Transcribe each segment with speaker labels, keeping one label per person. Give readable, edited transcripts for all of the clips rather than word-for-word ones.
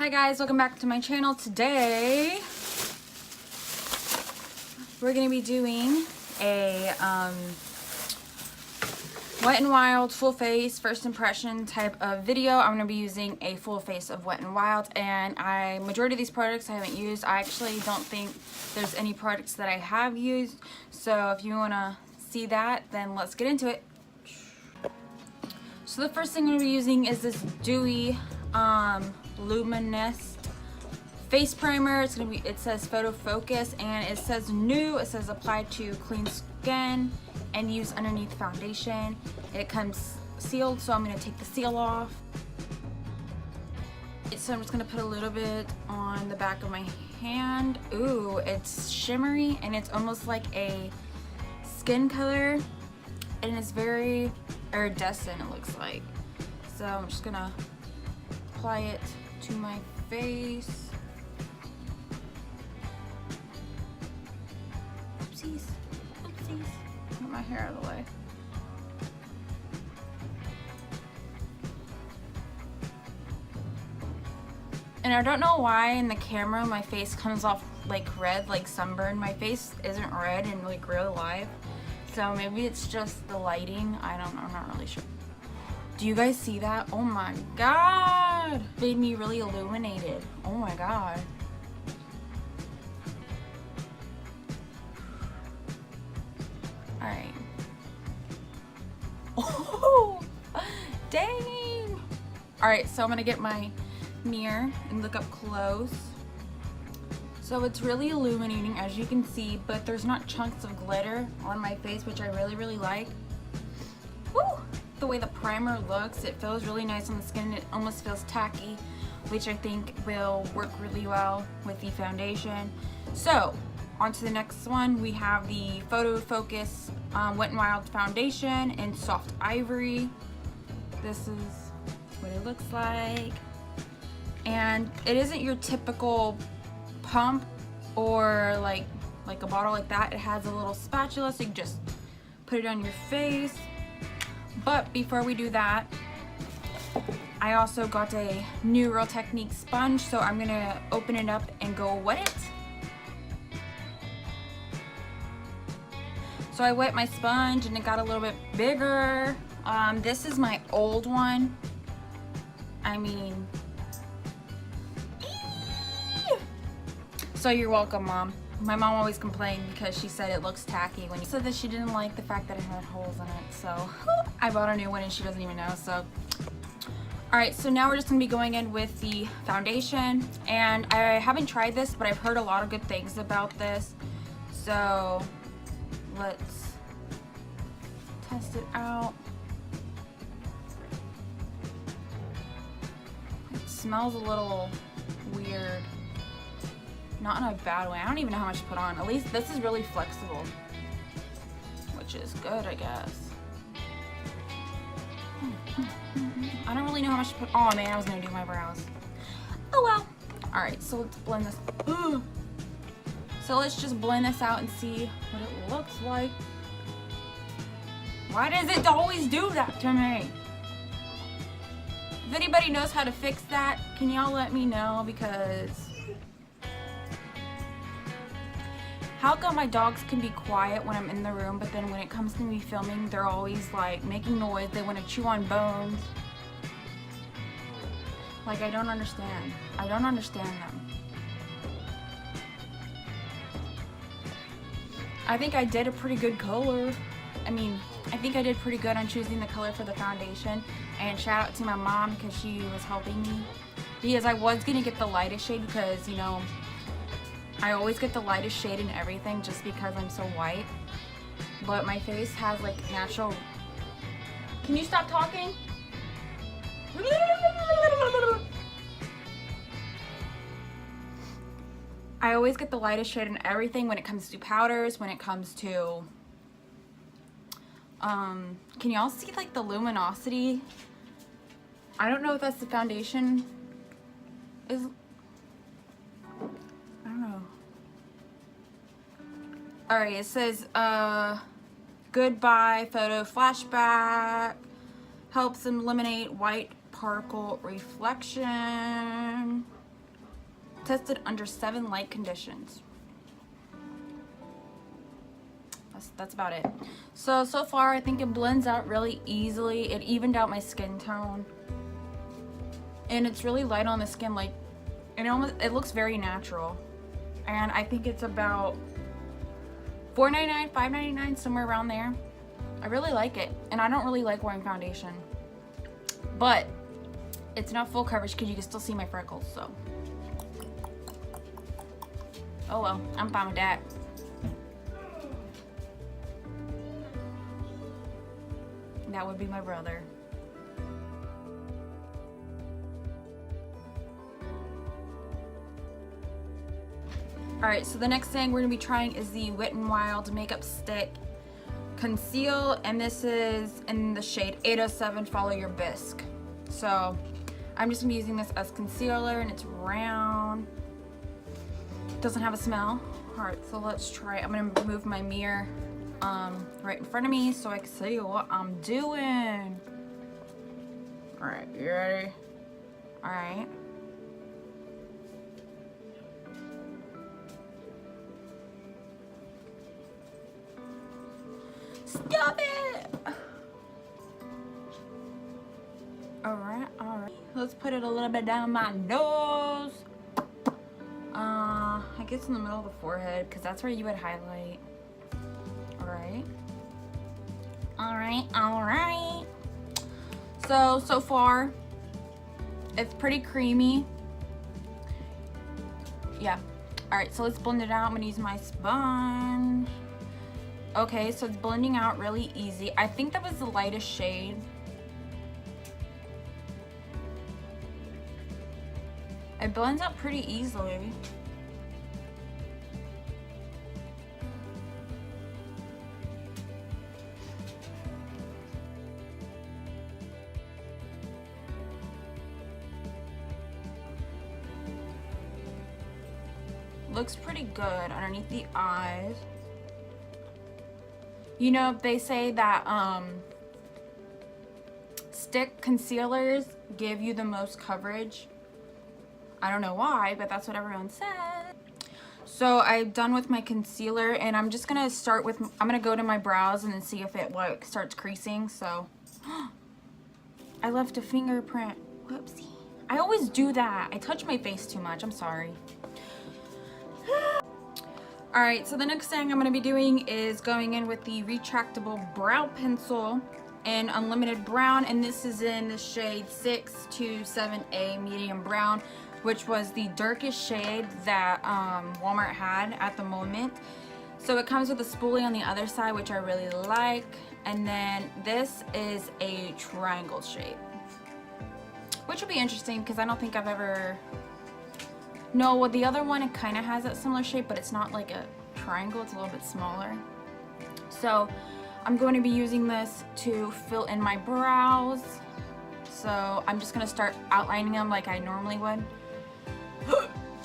Speaker 1: Hi guys, welcome back to my channel. Today we're going to be doing a Wet n Wild full face first impression type of video. I'm going to be using a full face of Wet n Wild, and majority of these products I haven't used. I actually don't think there's any products that I have used, so if you want to see that, then let's get into it. So the first thing I'm going to be using is this dewy luminous face primer. It's gonna be, it says photo focus, and it says new. It says apply to clean skin and use underneath foundation. It comes sealed, so I'm gonna take the seal off. So I'm just gonna put a little bit on the back of my hand. Ooh, it's shimmery and it's almost like a skin color, and it's very iridescent, it looks like. So I'm just gonna apply it to my face. Oopsies, oopsies. Get my hair out of the way. And I don't know why in the camera my face comes off like red, like sunburn. My face isn't red in like real life. So maybe it's just the lighting. I don't know, I'm not really sure. Do you guys see that? Oh my god! Made me really illuminated. Oh my god. Alright. Oh! Dang! Alright, so I'm gonna get my mirror and look up close. So it's really illuminating, as you can see, but there's not chunks of glitter on my face, which I really like. Woo! The way the primer looks, it feels really nice on the skin. It almost feels tacky, which I think will work really well with the foundation. So on to the next one. We have the Photo Focus Wet n Wild foundation in soft ivory. This is what it looks like, and it isn't your typical pump or like a bottle like that. It has a little spatula, so you just put it on your face. But before we do that, I also got a new Real Technique sponge, so I'm gonna open it up and go wet it. So I wet my sponge and it got a little bit bigger. This is my old one. I mean, so you're welcome, Mom. My mom always complained because she said it looks tacky when you said that she didn't like the fact that it had holes in it. So I bought a new one and she doesn't even know. So alright, so now we're just gonna be going in with the foundation, and I haven't tried this, but I've heard a lot of good things about this. So let's test it out. It smells a little weird. Not in a bad way. I don't even know how much to put on. At least this is really flexible, which is good, I guess. I don't really know how much to put. Oh man, I was gonna do my brows. Oh well. Alright, so let's blend this. Ooh. So let's just blend this out and see what it looks like. Why does it always do that to me? If anybody knows how to fix that, can y'all let me know? Because how come my dogs can be quiet when I'm in the room, but then when it comes to me filming, they're always like making noise. They want to chew on bones. Like, I don't understand. I don't understand them. I think I did a pretty good color. I mean, I think I did pretty good on choosing the color for the foundation. And shout out to my mom because she was helping me. Because I was going to get the lightest shade because, you know, I always get the lightest shade in everything just because I'm so white. But my face has like natural... Can you stop talking? I always get the lightest shade in everything when it comes to powders, when it comes to... can y'all see like the luminosity? I don't know if that's the foundation is... Alright, it says, goodbye photo flashback, helps eliminate white particle reflection. tested under 7 light conditions. That's about it. So far I think it blends out really easily. It evened out my skin tone. And it's really light on the skin, like it looks very natural. And I think it's about $4.99, $5.99, somewhere around there. I really like it. And I don't really like wearing foundation. But it's not full coverage because you can still see my freckles, so. Oh well, I'm fine with that. That would be my brother. Alright, so the next thing we're going to be trying is the Wet n Wild Makeup Stick Conceal, and this is in the shade 807, Follow Your Bisque. So I'm just going to be using this as concealer, and it's round. Doesn't have a smell. Alright, so let's try it. I'm going to move my mirror right in front of me so I can see what I'm doing. Alright, you ready? Alright. Stop it! Alright, alright. Let's put it a little bit down my nose. I guess in the middle of the forehead, because that's where you would highlight. Alright. Alright, alright. So far, it's pretty creamy. Yeah. Alright, so let's blend it out. I'm going to use my sponge. Okay, so it's blending out really easy. I think that was the lightest shade. It blends out pretty easily. Looks pretty good underneath the eyes. You know, they say that stick concealers give you the most coverage. I don't know why, but that's what everyone said. So I'm done with my concealer, and I'm just gonna start with, I'm gonna go to my brows and then see if it like starts creasing. So I left a fingerprint. Whoopsie. I always do that. I touch my face too much. I'm sorry. Alright, so the next thing I'm going to be doing is going in with the Retractable Brow Pencil in Unlimited Brown, and this is in the shade 627A Medium Brown, which was the darkest shade that Walmart had at the moment. So it comes with a spoolie on the other side, which I really like, and then this is a triangle shape, which will be interesting because I don't think I've ever... No, well, the other one, it kind of has that similar shape, but it's not like a triangle. It's a little bit smaller. So I'm going to be using this to fill in my brows. So I'm just going to start outlining them like I normally would.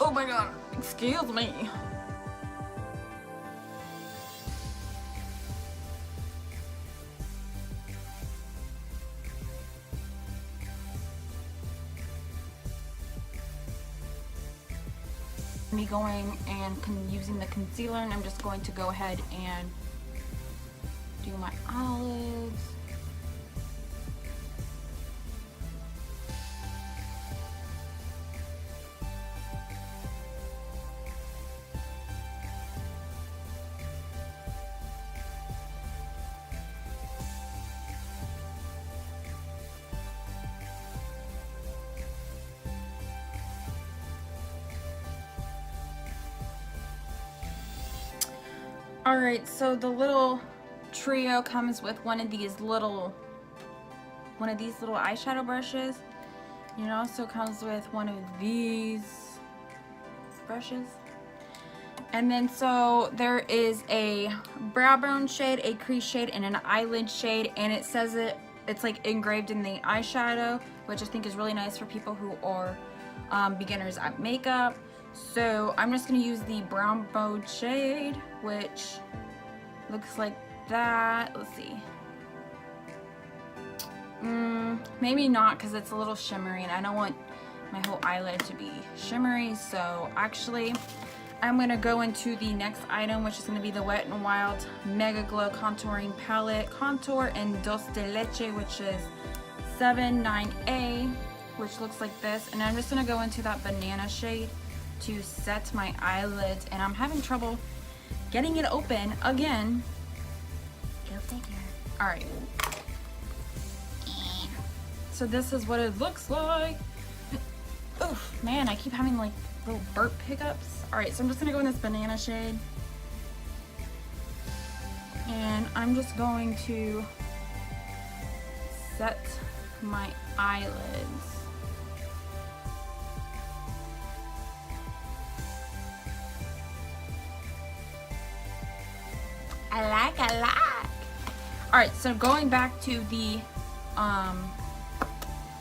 Speaker 1: Oh my god, excuse me. Me going and using the concealer, and I'm just going to go ahead and do my eyelids. Alright, so the little trio comes with one of these little eyeshadow brushes. It also comes with one of these brushes. And then so there is a brow bone shade, a crease shade, and an eyelid shade, and it says it's like engraved in the eyeshadow, which I think is really nice for people who are beginners at makeup. So I'm just going to use the brown bone shade, which looks like that. Let's see. Maybe not, because it's a little shimmery and I don't want my whole eyelid to be shimmery. So actually, I'm gonna go into the next item, which is gonna be the Wet n Wild MegaGlo Contouring Palette. Contour in Dulce de Leche, which is 79A, which looks like this. And I'm just gonna go into that banana shade to set my eyelids. And I'm having trouble getting it open again. Go figure. All right. So this is what it looks like. Oof, man, I keep having like little burp hiccups. All right, so I'm just gonna go in this banana shade. And I'm just going to set my eyelids. I like. All right, so going back to the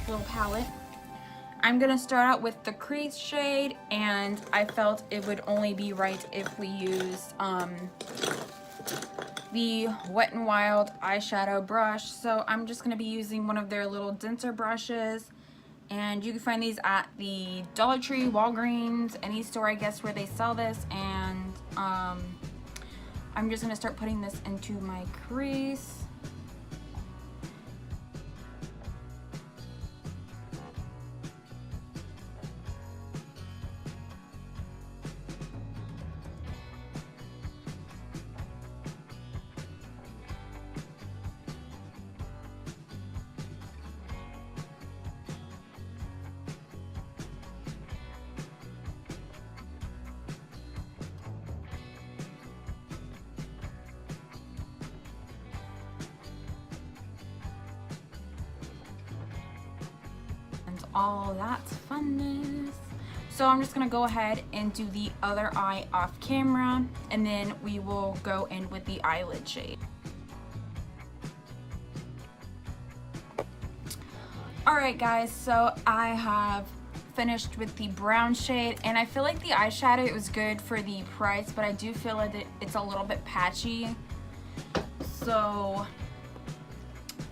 Speaker 1: little palette, I'm gonna start out with the crease shade, and I felt it would only be right if we used the Wet n Wild eyeshadow brush. So I'm just gonna be using one of their little denser brushes, and you can find these at the Dollar Tree, Walgreens, any store I guess where they sell this. And I'm just gonna start putting this into my crease. All that funness. So I'm just gonna go ahead and do the other eye off camera, and then we will go in with the eyelid shade. Alright guys, so I have finished with the brown shade, and I feel like the eyeshadow, it was good for the price, but I do feel like it's a little bit patchy. So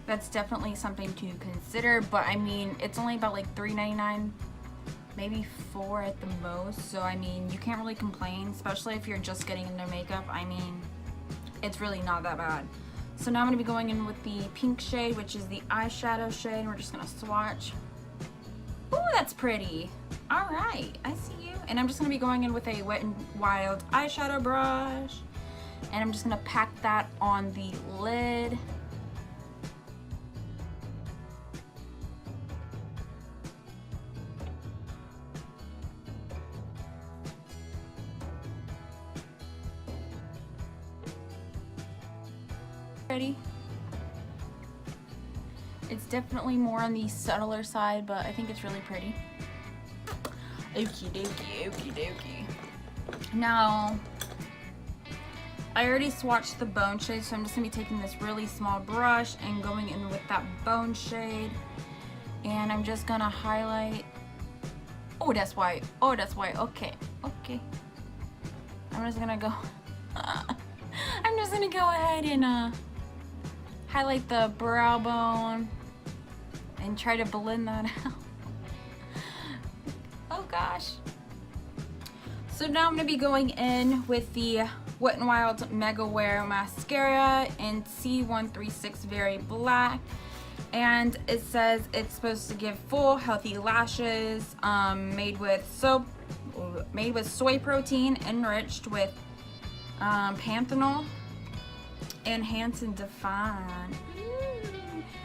Speaker 1: that's definitely something to consider, but I mean, it's only about like $3.99, maybe $4 at the most. So I mean, you can't really complain, especially if you're just getting into makeup. I mean, it's really not that bad. So now I'm gonna be going in with the pink shade, which is the eyeshadow shade, and we're just gonna swatch. Ooh, that's pretty. All right, I see you. And I'm just gonna be going in with a Wet n Wild eyeshadow brush, and I'm just gonna pack that on the lid. Ready? It's definitely more on the subtler side, but I think it's really pretty. Okie dokie. Now, I already swatched the bone shade, so I'm just gonna be taking this really small brush and going in with that bone shade. And I'm just gonna highlight. Oh, that's white. Oh, that's white. Okay. I'm just gonna go. I'm just gonna go ahead and highlight the brow bone and try to blend that out. Oh gosh. So now I'm gonna be going in with the Wet n Wild Mega Wear Mascara in C136 Very Black. And it says it's supposed to give full healthy lashes, made with soy protein enriched with panthenol. Enhance and define.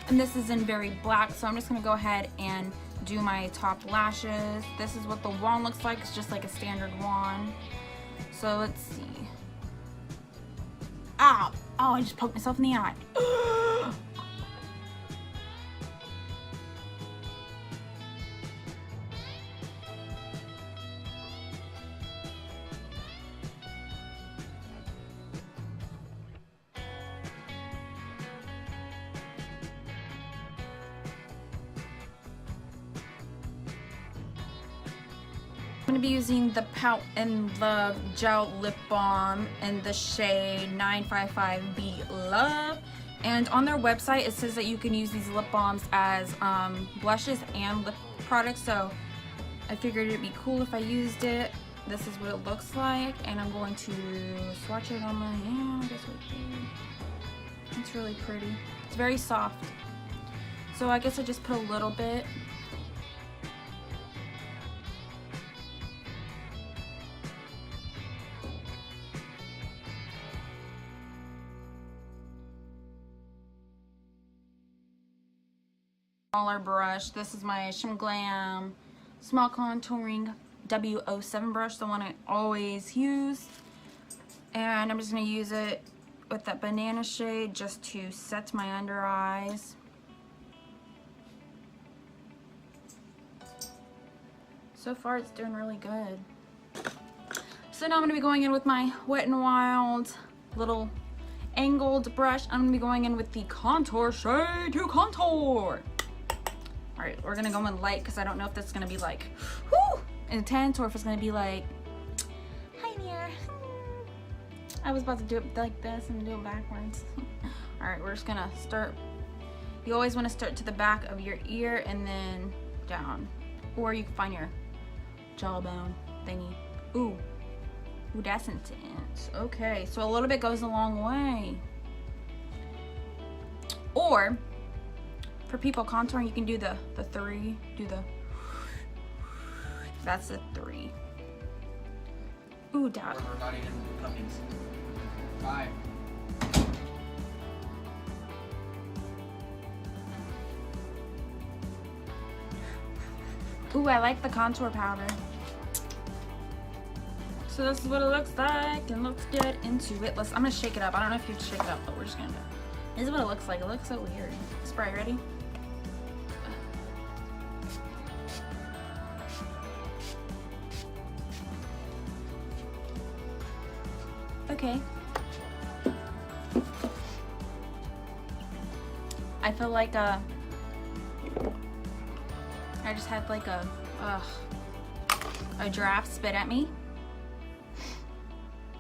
Speaker 1: And this is in Very Black, so I'm just gonna go ahead and do my top lashes. This is what the wand looks like. It's just like a standard wand. So let's see. Ow! Oh, I just poked myself in the eye. I'm going to be using the Pout and the Gel Lip Balm in the shade 955B Love. And on their website, it says that you can use these lip balms as blushes and lip products. So I figured it'd be cool if I used it. This is what it looks like, and I'm going to swatch it on my hand. This right there. It's really pretty. It's very soft. So I guess I just put a little bit. Smaller brush. This is my Shim Glam Small Contouring W07 brush, the one I always use. And I'm just going to use it with that banana shade just to set my under eyes. So far it's doing really good. So now I'm going to be going in with my Wet n Wild little angled brush. I'm going to be going in with the contour shade to contour. Alright, we're going to go in light because I don't know if that's going to be like whoo, intense or if it's going to be like, hi there. I was about to do it like this and do it backwards. Alright, we're just going to start. You always want to start to the back of your ear and then down. Or you can find your jawbone thingy. Ooh, that's intense. Okay, so a little bit goes a long way. Or for people contouring, you can do the three. Do the. That's the 3. Ooh, dab.
Speaker 2: We're not even puppies. 5.
Speaker 1: Ooh, I like the contour powder. So this is what it looks like, and let's get into it. I'm gonna shake it up. I don't know if you have to shake it up, but we're just gonna do it. This is what it looks like. It looks so weird. Spray, ready? Okay. I feel like I just had like a giraffe spit at me.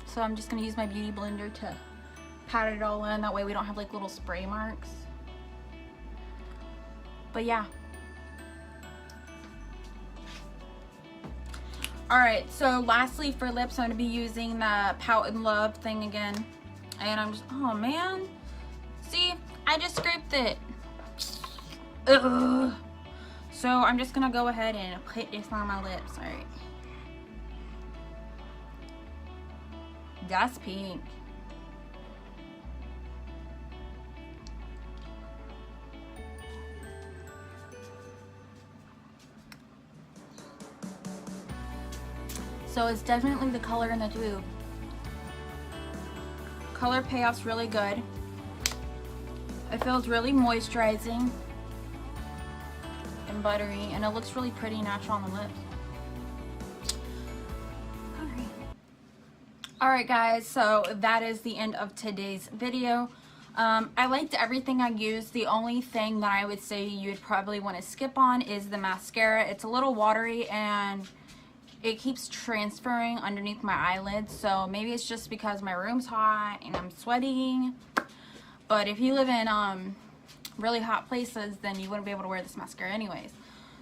Speaker 1: So I'm just gonna use my beauty blender to pat it all in. That way we don't have like little spray marks. But yeah. Alright, so lastly for lips, I'm gonna be using the Pout and Love thing again. And I'm just, oh man. See, I just scraped it. Ugh. So I'm just gonna go ahead and put this on my lips. Alright. That's pink. So it's definitely the color in the tube. Color payoff's really good. It feels really moisturizing and buttery, and it looks really pretty natural on the lips. Alright guys, so that is the end of today's video. I liked everything I used. The only thing that I would say you'd probably want to skip on is the mascara. It's a little watery and it keeps transferring underneath my eyelids, so maybe it's just because my room's hot and I'm sweating. But if you live in really hot places, then you wouldn't be able to wear this mascara anyways.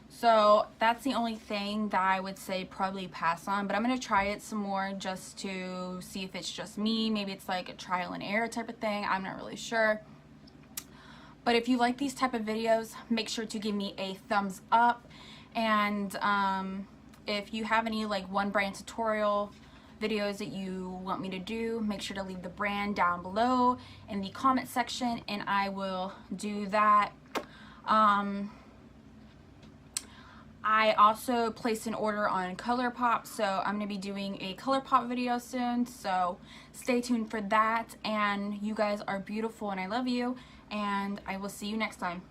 Speaker 1: So that's the only thing that I would say probably pass on, but I'm going to try it some more just to see if it's just me. Maybe it's like a trial and error type of thing. I'm not really sure. But if you like these type of videos, make sure to give me a thumbs up. And if you have any like one brand tutorial videos that you want me to do, make sure to leave the brand down below in the comment section and I will do that. I also placed an order on ColourPop, so I'm going to be doing a ColourPop video soon, so stay tuned for that. And you guys are beautiful and I love you, and I will see you next time.